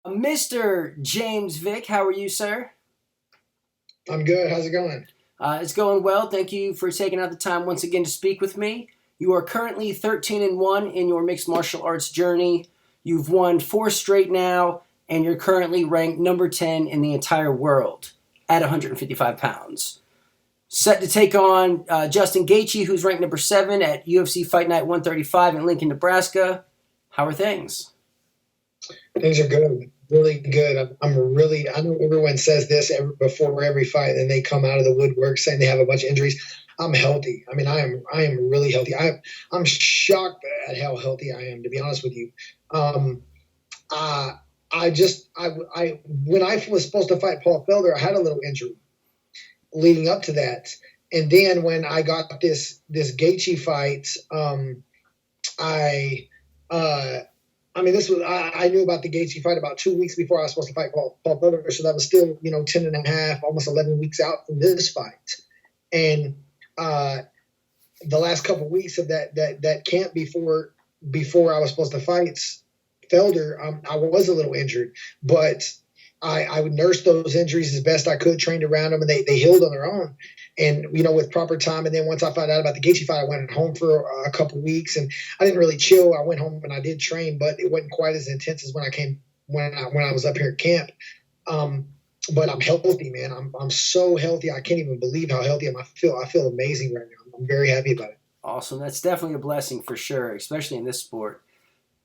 Mr. James Vick, how are you, sir? I'm good. How's it going? It's going well. Thank you for taking out the time once again to speak with me. You are currently 13-1 in your mixed martial arts journey. You've won four straight now, and you're currently ranked number 10 in the entire world at 155 pounds. Set to take on Justin Gaethje, who's ranked number 7 at UFC Fight Night 135 in Lincoln, Nebraska. How are things? Things are good, really good. I know everyone says this before every fight, and they come out of the woodwork saying they have a bunch of injuries. I'm healthy. I mean, I am really healthy. I'm shocked at how healthy I am, to be honest with you. Um, I, when I was supposed to fight Paul Felder, I had a little injury leading up to that. And then when I got this Gaethje fight, I I mean, I knew about the Gaethje fight about 2 weeks before I was supposed to fight Paul Felder, so that was still 10 and a half, almost 11 weeks out from this fight. And the last couple of weeks of that camp before I was supposed to fight Felder, I was a little injured, but I would nurse those injuries as best I could, trained around them, and they healed on their own. And, with proper time. And then once I found out about the Gaethje fight, I went home for a couple weeks, and I didn't really chill. I went home and I did train, but it wasn't quite as intense as when I was up here at camp. But I'm healthy, man. I'm so healthy. I can't even believe how healthy I am. I feel amazing right now. I'm very happy about it. Awesome. That's definitely a blessing for sure, especially in this sport.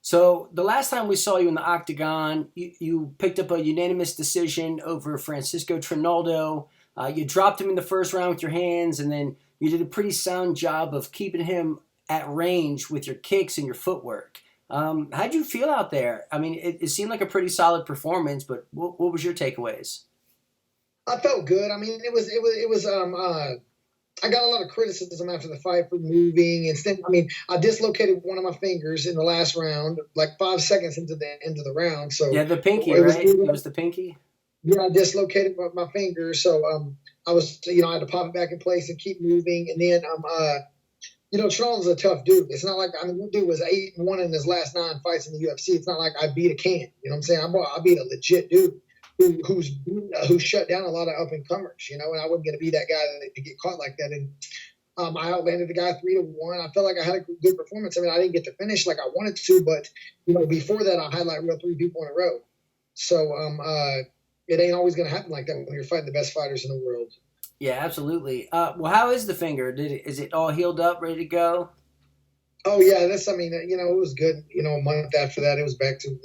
So the last time we saw you in the octagon, you picked up a unanimous decision over Francisco Trinaldo. You dropped him in the first round with your hands, and then you did a pretty sound job of keeping him at range with your kicks and your footwork. How'd you feel out there? I mean, it seemed like a pretty solid performance, but what was your takeaways? I felt good. I mean, it was. I got a lot of criticism after the fight for moving and stuff. I mean, I dislocated one of my fingers in the last round, like 5 seconds into the end of the round. So yeah, the pinky, right? It was the pinky. Yeah, I dislocated my finger, so I was, I had to pop it back in place and keep moving. And then, Charles is a tough dude. It's not like that dude was 8-1 in his last 9 fights in the UFC. It's not like I beat a can. You know what I'm saying? I beat a legit dude who shut down a lot of up and comers. And I wasn't going to be that guy to get caught like that. And I outlanded the guy 3-1. I felt like I had a good performance. I mean, I didn't get to finish like I wanted to, but before that, I had like real 3 people in a row. So it ain't always going to happen like that when you're fighting the best fighters in the world. Yeah, absolutely. Well, how is the finger? Is it all healed up, ready to go? Oh yeah, it was good. A month after that, it was back to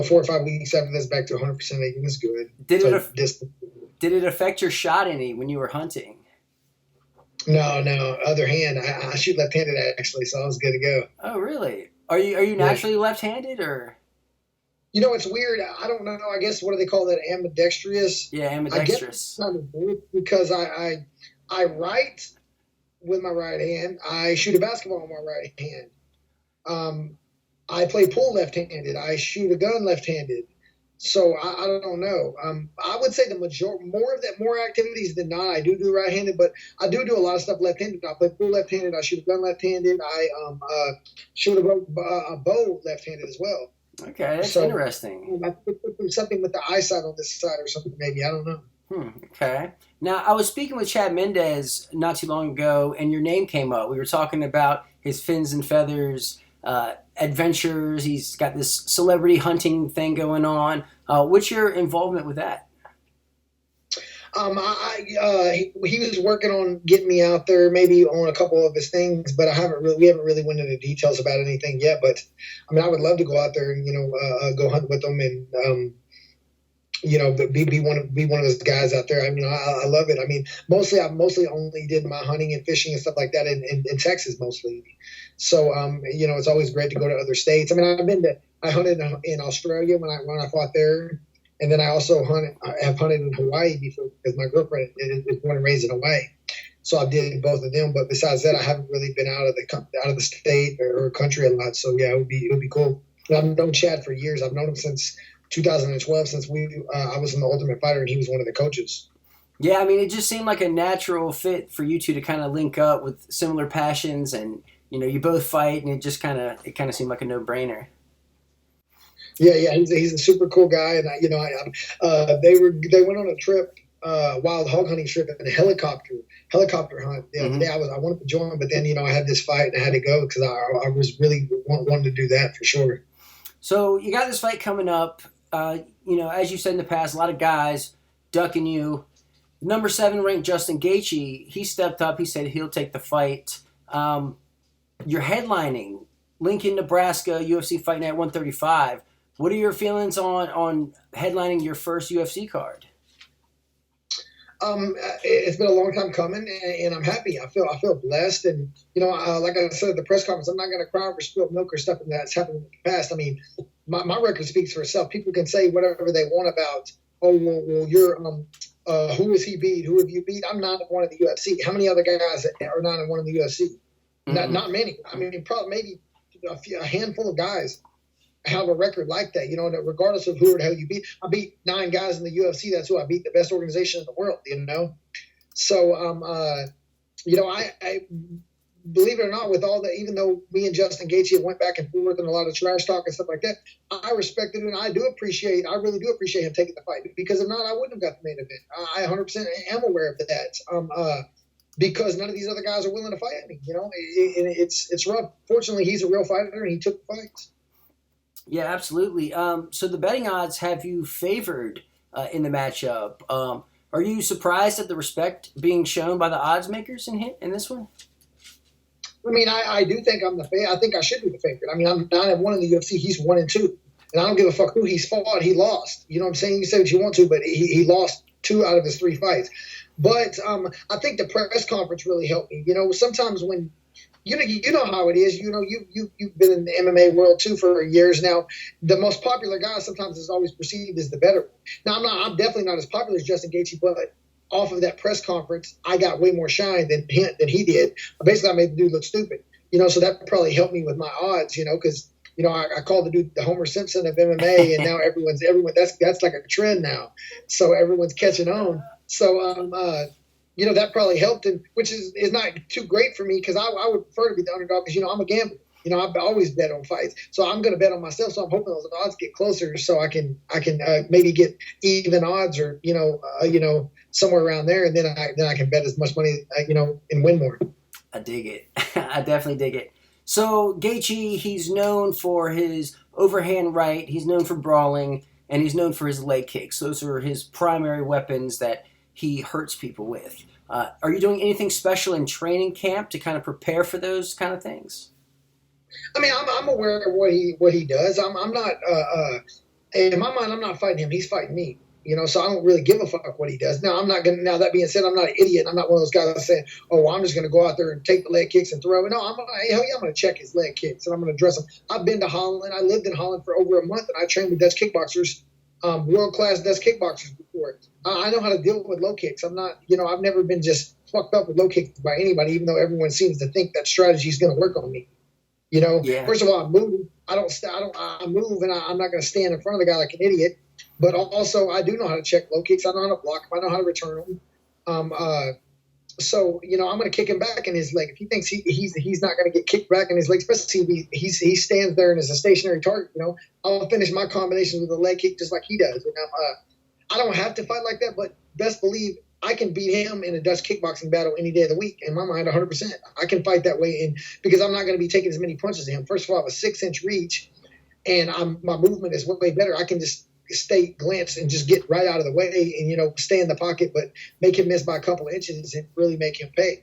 4 or 5 weeks after this, back to 100%. It was good. Did it affect your shot any when you were hunting? No. Other hand, I shoot left-handed actually, so I was good to go. Oh really? Are you naturally left-handed or? It's weird. I don't know. I guess what do they call that? Ambidextrous. Yeah, ambidextrous. I guess because I write with my right hand. I shoot a basketball with my right hand. I play pool left-handed. I shoot a gun left-handed. So I don't know. I would say more activities than not. I do right-handed, but I do a lot of stuff left-handed. I play pool left-handed. I shoot a gun left-handed. I shoot a bow left-handed as well. Okay, that's interesting. I think something with the eyesight on this side or something, maybe. I don't know. Okay. Now, I was speaking with Chad Mendez not too long ago, and your name came up. We were talking about his fins and feathers adventures. He's got this celebrity hunting thing going on. What's your involvement with that? He was working on getting me out there, maybe on a couple of his things, but we haven't really went into details about anything yet. But I mean, I would love to go out there and go hunt with him and be one of his guys out there. I mean, I love it. I mean, I mostly only did my hunting and fishing and stuff like that in Texas mostly. So it's always great to go to other states. I mean, I hunted in Australia when I fought there. And then I also have hunted in Hawaii before because my girlfriend is born and raised in Hawaii. So I did both of them. But besides that, I haven't really been out of the state or country a lot. So yeah, it would be cool. And I've known Chad for years. I've known him since 2012, since I was in the Ultimate Fighter and he was one of the coaches. Yeah, I mean, it just seemed like a natural fit for you two to kind of link up with similar passions, and you both fight, and it kind of seemed like a no-brainer. Yeah. He's a super cool guy, and they went on a trip, wild hog hunting trip in a helicopter hunt the other Hmm. day. I wanted to join, but then I had this fight and I had to go because I was really wanting to do that for sure. So you got this fight coming up. As you said in the past, a lot of guys ducking you. Number 7 ranked Justin Gaethje, he stepped up. He said he'll take the fight. You're headlining Lincoln, Nebraska, UFC Fight Night 135. What are your feelings on headlining your first UFC card? It's been a long time coming, and I'm happy. I feel blessed, and like I said at the press conference, I'm not going to cry over spilled milk or stuff that's happened in the past. I mean, my record speaks for itself. People can say whatever they want about, oh well you're who has he beat? Who have you beat? I'm 9-1 in the UFC. How many other guys are 9-1 in the UFC? Not many. I mean, probably maybe a handful of guys have a record like that, regardless of who or how you beat. I beat 9 guys in the UFC. That's who I beat, the best organization in the world. So, I believe it or not, with all that, even though me and Justin Gaethje went back and forth and a lot of trash talk and stuff like that, I respected it, and I really do appreciate him taking the fight, because if not, I wouldn't have got the main event. I 100% am aware of that. Because none of these other guys are willing to fight me, it's rough. Fortunately, he's a real fighter, and he took the fights. Yeah, absolutely. So the betting odds have you favored in the matchup. Are you surprised at the respect being shown by the odds makers in this one? I mean, I do think I'm the favorite. I think I should be the favorite. I mean, I'm 9-1 in the UFC. He's 1-2, and I don't give a fuck who he's fought. He lost. You know what I'm saying? You say what you want to, but he lost 2 out of his 3 fights. But I think the press conference really helped me. Sometimes when you know how it is. You've been in the MMA world too for years now. The most popular guy sometimes is always perceived as the better one. Now I'm definitely not as popular as Justin Gaethje, but off of that press conference, I got way more shine than he did. Basically, I made the dude look stupid. So that probably helped me with my odds. Because I called the dude the Homer Simpson of MMA, and now everyone that's like a trend now. So everyone's catching on. So that probably helped him, which is not too great for me, because I would prefer to be the underdog, because I'm a gambler. I've always bet on fights, so I'm going to bet on myself. So I'm hoping those odds get closer, so I can maybe get even odds, or somewhere around there, and then I can bet as much money and win more. I dig it. I definitely dig it. So Gaethje, he's known for his overhand right. He's known for brawling, and he's known for his leg kicks. Those are his primary weapons that he hurts people with. Are you doing anything special in training camp to kind of prepare for those kind of things? I mean, I'm aware of what he does. I'm not in my mind, I'm not fighting him. He's fighting me. So I don't really give a fuck what he does. Now I'm not gonna. Now that being said, I'm not an idiot. I'm not one of those guys that's saying, "Oh, I'm just gonna go out there and take the leg kicks and throw." No, hell yeah, I'm gonna check his leg kicks, and I'm gonna dress him. I've been to Holland. I lived in Holland for over a month, and I trained with Dutch kickboxers, world class Dutch kickboxers before. I know how to deal with low kicks. I'm not, I've never been just fucked up with low kicks by anybody, even though everyone seems to think that strategy is gonna work on me. Yeah. First of all, I move. I move, and I'm not going to stand in front of the guy like an idiot. But also, I do know how to check low kicks. I know how to block them. I know how to return them. So I'm going to kick him back in his leg. If he thinks he's not going to get kicked back in his leg, especially if he stands there and is a stationary target, I'll finish my combinations with a leg kick just like he does. I don't have to fight like that, but best believe I can beat him in a Dutch kickboxing battle any day of the week. In my mind, 100%. I can fight that way, and because I'm not going to be taking as many punches as him. First of all, I have a 6-inch reach, and my movement is way better. I can just glance and just get right out of the way, and stay in the pocket, but make him miss by a couple of inches and really make him pay.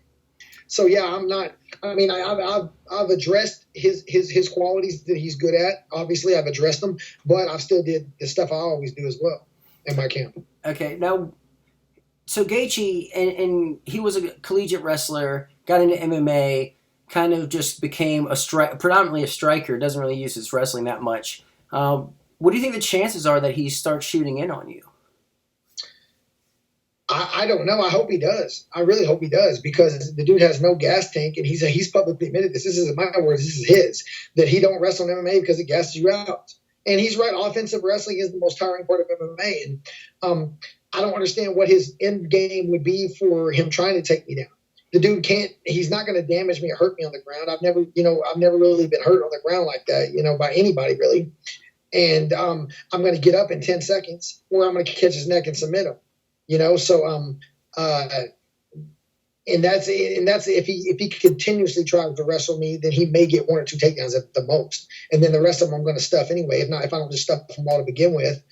So yeah, I'm not. I mean, I've addressed his qualities that he's good at. Obviously, I've addressed them, but I've still did the stuff I always do as well in my camp. Okay, now. So Gaethje, and he was a collegiate wrestler, got into MMA, kind of just became predominantly a striker, doesn't really use his wrestling that much. What do you think the chances are that he starts shooting in on you? I don't know. I hope he does. I really hope he does, because the dude has no gas tank, and he's publicly admitted this. This isn't my words. This is his. That he don't wrestle in MMA because it gasses you out. And he's right. Offensive wrestling is the most tiring part of MMA. And I don't understand what his end game would be for him trying to take me down. The dude he's not going to damage me or hurt me on the ground. I've never really been hurt on the ground like that, by anybody really. and I'm going to get up in 10 seconds, or I'm going to catch his neck and submit him. So uh, and that's if he continuously tries to wrestle me, then he may get one or two takedowns at the most, and then the rest of them I'm going to stuff anyway. If I don't just stuff them all to begin with.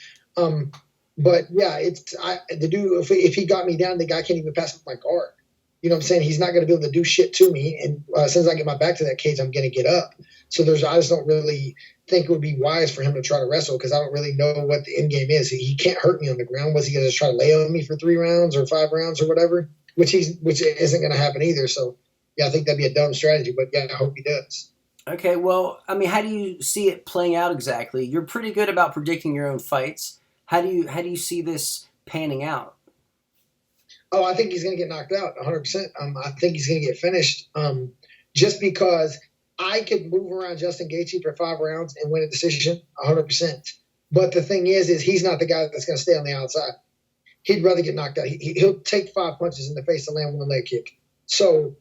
But yeah, the dude. If he got me down, the guy can't even pass my guard. You know what I'm saying? He's not going to be able to do shit to me. And as soon as I get my back to that cage, I'm going to get up. So I just don't really think it would be wise for him to try to wrestle, because I don't really know what the end game is. He can't hurt me on the ground. Was he going to try to lay on me for 3 rounds or 5 rounds or whatever? Which isn't going to happen either. So yeah, I think that'd be a dumb strategy. But yeah, I hope he does. Okay, well, I mean, how do you see it playing out exactly? You're pretty good about predicting your own fights. How do you see this panning out? Oh, I think he's going to get knocked out 100%. I think he's going to get finished, just because I could move around Justin Gaethje for 5 rounds and win a decision 100%. But the thing is he's not the guy that's going to stay on the outside. He'd rather get knocked out. He'll take 5 punches in the face and land 1 leg kick. So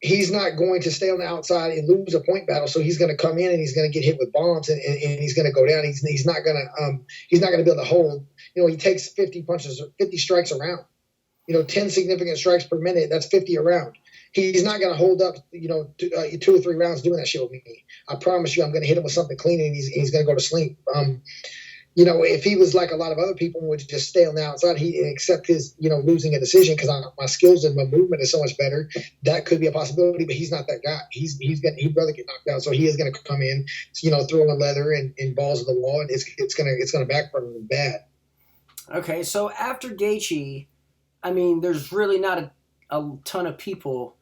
he's not going to stay on the outside and lose a point battle. So he's going to come in and he's going to get hit with bombs, and he's going to go down. He's not going to be able to hold. He takes 50 punches, 50 strikes a round. 10 significant strikes per minute, that's 50 a round. He's not going to hold up, 2 or 3 rounds doing that shit with me. I promise you, I'm going to hit him with something clean, and he's going to go to sleep. If he was like a lot of other people would just stay on the outside, he accept his, losing a decision because my skills and my movement is so much better. That could be a possibility, but he's not that guy. He'd rather get knocked out. So he is going to come in, throwing leather and balls to the wall, and it's going to backfire him bad. Okay, so after Gaethje, I mean, there's really not a ton of people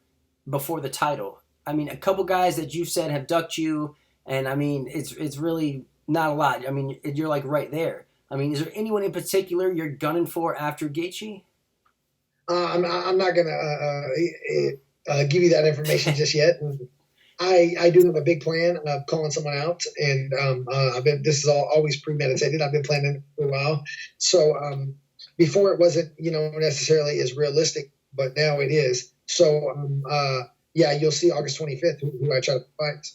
before the title. I mean, a couple guys that you said have ducked you, and I mean, it's really not a lot. I mean, you're like right there. I mean, is there anyone in particular you're gunning for after Gaethje? I'm not gonna give you that information just yet. I do have a big plan of calling someone out, and this is always premeditated. I've been planning for a while, so before it wasn't necessarily as realistic, but now it is. So yeah, you'll see August 25th who I try to fight.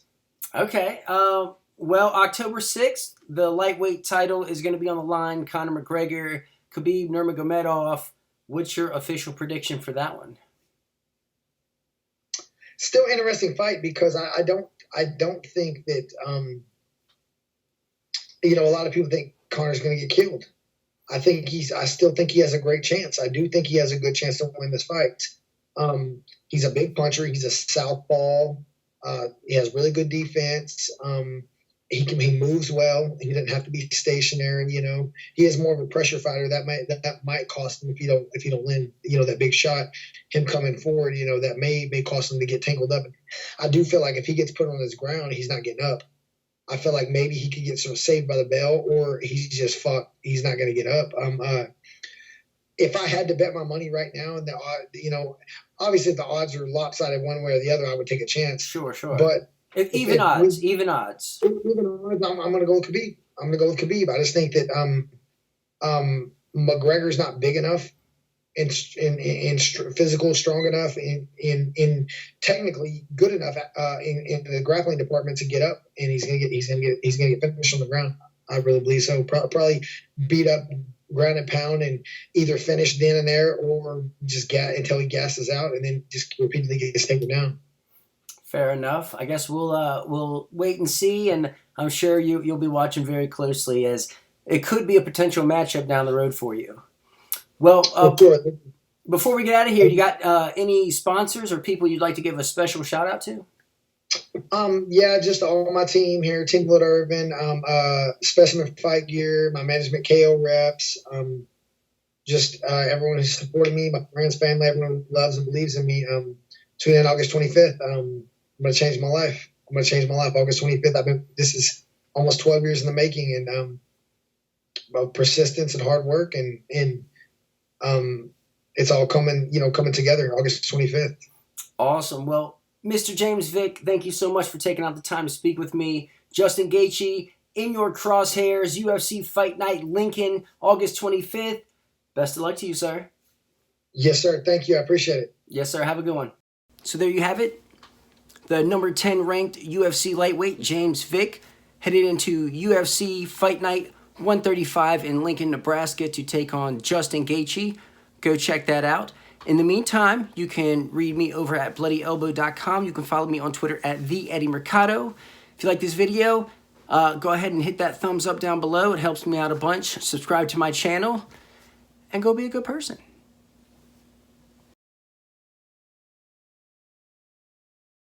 Okay. Well, October 6th, the lightweight title is going to be on the line. Conor McGregor, Khabib Nurmagomedov. What's your official prediction for that one? Still interesting fight, because I don't think that a lot of people think Conor's going to get killed. I still think he has a great chance. I do think he has a good chance to win this fight. He's a big puncher. He's a southpaw. He has really good defense. He moves well. He doesn't have to be stationary. He is more of a pressure fighter. That might cost him if you don't land that big shot. Him coming forward, that may cost him to get tangled up. I do feel like if he gets put on his ground, he's not getting up. I feel like maybe he could get sort of saved by the bell, or he's just fucked. He's not going to get up. If I had to bet my money right now, and obviously if the odds are lopsided one way or the other, I would take a chance. Sure. But even odds. I'm going to go with Khabib. I just think that McGregor's not big enough and physical, strong enough, in technically good enough in the grappling department to get up, and he's gonna get finished on the ground. I really believe so. Probably beat up, ground and pound, and either finish then and there, or just until he gasses out, and then just repeatedly gets taken down. Fair enough. I guess we'll wait and see, and I'm sure you'll be watching very closely, as it could be a potential matchup down the road for you. Well, before we get out of here, you got any sponsors or people you'd like to give a special shout out to? Yeah, just all my team here, Team Blood Urban, Specimen Fight Gear, my management KO reps, just everyone who's supported me, my friends, family, everyone who loves and believes in me. Tune in August 25th. I'm going to change my life. August 25th. This is almost 12 years in the making, and about persistence and hard work, and it's all coming together August 25th. Awesome. Well, Mr. James Vick, thank you so much for taking out the time to speak with me. Justin Gaethje, in your crosshairs, UFC Fight Night, Lincoln, August 25th. Best of luck to you, sir. Yes, sir. Thank you. I appreciate it. Yes, sir. Have a good one. So there you have it. The number 10 ranked UFC lightweight, James Vick, headed into UFC Fight Night 135 in Lincoln, Nebraska to take on Justin Gaethje. Go check that out. In the meantime, you can read me over at bloodyelbow.com. You can follow me on Twitter at @Mercado. If you like this video, go ahead and hit that thumbs up down below. It helps me out a bunch. Subscribe to my channel, and go be a good person.